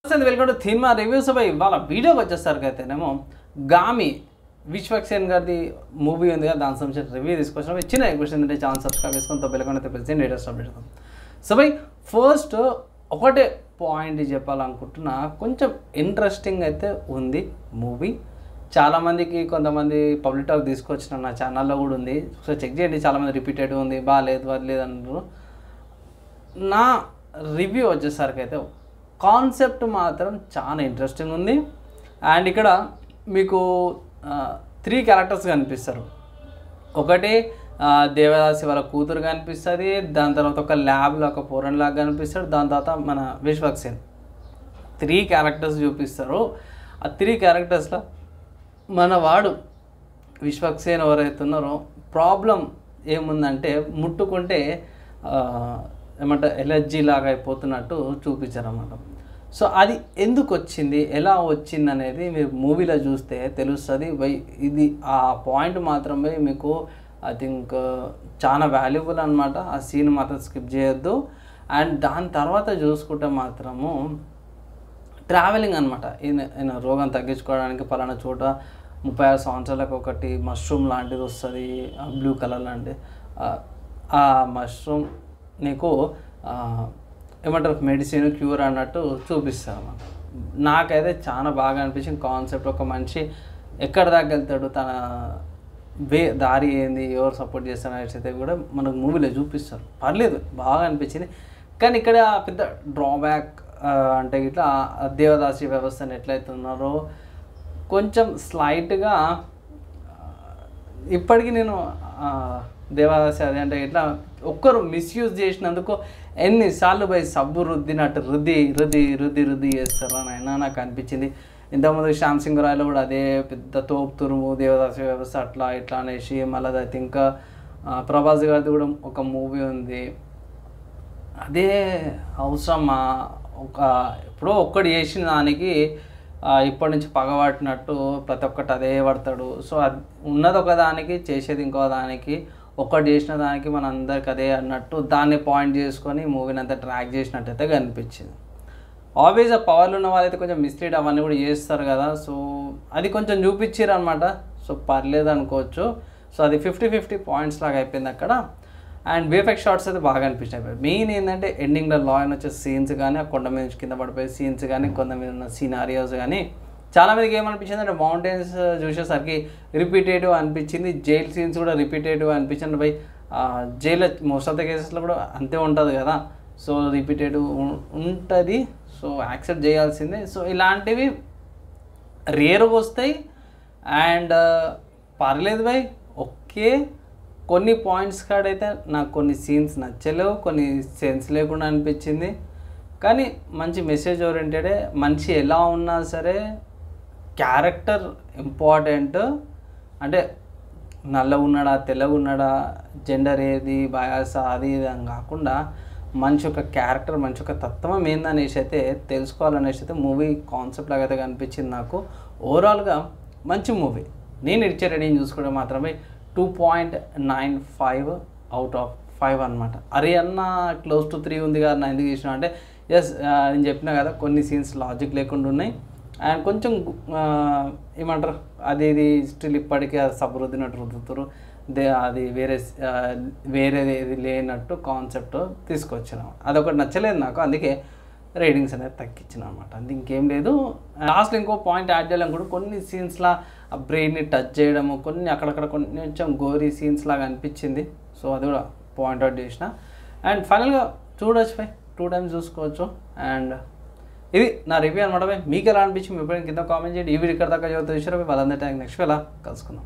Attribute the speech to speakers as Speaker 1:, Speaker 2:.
Speaker 1: Welcome to cinema reviews by ఇవాళ వీడియోకి వచ్చేసరికి అయితేనేమో గామి విశ్వక్సేన్ గారిది మూవీ ఉంది కదా, దాని సంబంధించిన రివ్యూ తీసుకొచ్చిన చిన్న రిక్వెస్ట్ ఏంటంటే ఛానల్ సబ్స్క్రైబ్ చేసుకొని బెల్ ఐకాన్ ప్రెస్ చేయండి, లేటెస్ట్ అప్డేట్ అవుతాం. సో బై ఫస్ట్ ఒకటే పాయింట్ చెప్పాలనుకుంటున్నా, కొంచెం ఇంట్రెస్టింగ్ అయితే ఉంది మూవీ. చాలామందికి కొంతమంది పబ్లిక్ టాక్ తీసుకొచ్చిన నా ఛానల్లో కూడా ఉంది, సో చెక్ చేయండి. చాలామంది రిపీటెడ్ ఉంది, బాగాలేదు వదిలేదు అంటారు. నా రివ్యూ వచ్చేసరికి అయితే కాన్సెప్ట్ మాత్రం చాలా ఇంట్రెస్టింగ్ ఉంది. అండ్ ఇక్కడ మీకు 3 క్యారెక్టర్స్ కనిపిస్తారు. ఒకటి దేవదాసి వాళ్ళ కూతురు కనిపిస్తుంది, దాని తర్వాత ఒక ల్యాబ్లో ఒక పోరన్ లాగా కనిపిస్తాడు, దాని తర్వాత మన విశ్వక్సేన్. 3 క్యారెక్టర్స్ చూపిస్తారు. ఆ 3 క్యారెక్టర్స్లో మన వాడు విశ్వక్సేన్ ఎవరైతే ఉన్నారో ప్రాబ్లం ఏముందంటే ముట్టుకుంటే ఏమంటారు ఎలర్జీ లాగా అయిపోతున్నట్టు చూపించారు అన్నమాట. సో అది ఎందుకు వచ్చింది, ఎలా వచ్చింది అనేది మీరు మూవీలో చూస్తే తెలుస్తుంది. ఇది ఆ పాయింట్ మాత్రమే మీకు ఐ థింక్ చాలా వాల్యుబుల్ అనమాట. ఆ సీన్ మాత్రం స్కిప్ చేయొద్దు. అండ్ దాని తర్వాత చూసుకుంటే మాత్రము ట్రావెలింగ్ అనమాట. ఈయన రోగం తగ్గించుకోవడానికి పలానా చోట 36 సంవత్సరాలకు ఒకటి మష్రూమ్ లాంటిది వస్తుంది, బ్లూ కలర్ లాంటిది. ఆ మష్రూమ్ నీకు ఏమంటారు మెడిసిన్ క్యూర్ అన్నట్టు చూపిస్తారు అన్నమాట. నాకైతే చాలా బాగా అనిపించింది కాన్సెప్ట్. ఒక మనిషి ఎక్కడ దాకా వెళ్తాడు, తన దారి ఏంది, ఎవరు సపోర్ట్ చేస్తారు అయితే కూడా మనకు మూవీలో చూపిస్తారు. పర్లేదు, బాగా అనిపించింది. కానీ ఇక్కడ పెద్ద డ్రాబ్యాక్ అంటే ఇట్లా దేవదాసి వ్యవస్థను ఎట్లయితే ఉన్నారో కొంచెం స్లైట్గా ఇప్పటికీ నేను దేవదాసి అది అంటే ఇట్లా ఒక్కరు మిస్యూజ్ చేసినందుకు ఎన్నిసార్లు పోయి సబ్బు రుద్దినట్టు రుద్ది చేస్తారు అని అయినా నాకు అనిపించింది. ఇంతకుముందు శ్యామ్ సింగ్ రాయ్లో కూడా అదే పెద్ద తోపు తురుము దేవదాసి వ్యవస్థ అట్లా ఇట్లా అనేసి మళ్ళీ అయితే ఇంకా ప్రభాస్ గారిది కూడా ఒక మూవీ ఉంది. అదే అవసరమా? ఎప్పుడో ఒక్కటి చేసిన దానికి ఇప్పటి నుంచి పగబట్టినట్టు ప్రతి ఒక్కటి అదే పడతాడు. సో అది ఉన్నది ఒక దానికి, చేసేది ఇంకో దానికి. ఒక్కటి చేసిన దానికి మన అందరికి అదే అన్నట్టు దాన్ని పాయింట్ చేసుకొని మూవీని అంతా ట్రాక్ చేసినట్టయితే కనిపించింది. ఆబ్వియస్గా పవర్లు ఉన్న వాళ్ళైతే కొంచెం మిస్లీడ్ అవన్నీ కూడా చేస్తారు కదా, సో అది కొంచెం చూపించారు అనమాట. సో పర్లేదు అనుకోవచ్చు. సో అది 50-50 పాయింట్స్ లాగా అయిపోయింది అక్కడ. అండ్ విఎఫ్ఎక్స్ షార్ట్స్ అయితే బాగా అనిపించినాయి. మెయిన్ ఏంటంటే ఎండింగ్లో లాయన్ వచ్చే సీన్స్ కానీ, ఆ కొండ మీద కింద పడిపోయే సీన్స్ కానీ, కొంత మీద ఉన్న సీనారియోస్ కానీ చాలామందికి ఏమనిపించింది అంటే మౌంటైన్స్ చూసేసరికి రిపీటేటివ్ అనిపించింది. జైల్ సీన్స్ కూడా రిపీటేటివ్ అనిపించింది. బై జైల్లో మోస్ట్ ఆఫ్ ద కేసెస్లో కూడా అంతే ఉంటుంది కదా, సో రిపీటేటివ్ ఉంటుంది. సో యాక్సెప్ట్ చేయాల్సిందే. సో ఇలాంటివి రేర్గా వస్తాయి. అండ్ పర్లేదు బై, ఓకే. కొన్ని పాయింట్స్ కాడైతే నాకు కొన్ని సీన్స్ నచ్చలేవు, కొన్ని సెన్స్ లేకుండా అనిపించింది. కానీ మంచి మెసేజ్ ఓరియంటెడే. మనిషి ఎలా ఉన్నా సరే క్యారెక్టర్ ఇంపార్టెంట్. అంటే నల్లగా ఉన్నాడా, తెల్లగా ఉన్నాడా, జెండర్ ఏది, బయాస అది ఇది అని కాకుండా మంచి ఒక క్యారెక్టర్, మంచి ఒక తత్వం ఏందనేసి అయితే తెలుసుకోవాలనేసి అయితే మూవీ కాన్సెప్ట్ లాగా అయితే కనిపించింది నాకు. ఓవరాల్గా మంచి మూవీ. నేను ఇచ్చే రేటింగ్ చూసుకుంటే మాత్రమే 2.95 అవుట్ ఆఫ్ 5 అనమాట. అరే అన్న క్లోజ్ టు 3 ఉంది కదా, నా ఎందుకు చేసిన అంటే ఎస్ నేను చెప్పినా కదా కొన్ని సీన్స్ లాజిక్ లేకుండా ఉన్నాయి. అండ్ కొంచెం ఏమంటారు అది ఇది స్టిల్ ఇప్పటికీ అది సబరుద్దినట్టు రుద్దుతారు, అది వేరేది లేనట్టు కాన్సెప్ట్ తీసుకొచ్చినాం. అదొకటి నచ్చలేదు నాకు, అందుకే రేటింగ్స్ అనేది తగ్గించిన అనమాట. అంతే, ఇంకేం లేదు. లాస్ట్లో ఇంకో పాయింట్ యాడ్ చేయాలని కూడా కొన్ని సీన్స్లా ఆ బ్రెయిన్ని టచ్ చేయడము, కొన్ని అక్కడక్కడ కొంచెం గోరీ సీన్స్ లాగా అనిపించింది. సో అది కూడా పాయింట్అవుట్ చేసిన. అండ్ ఫైనల్గా చూడొచ్చు 2 times చూసుకోవచ్చు. అండ్ ఇది నా రివ్యూ అనమాట. మీకు ఎలా అనిపించింది మీ కింద కామెంట్ చేయండి. ఈ వీడియో ఇక్కడ దాకా చూసారు వాళ్ళందరి నెక్స్ట్ వేళ కలుసుకుందాం.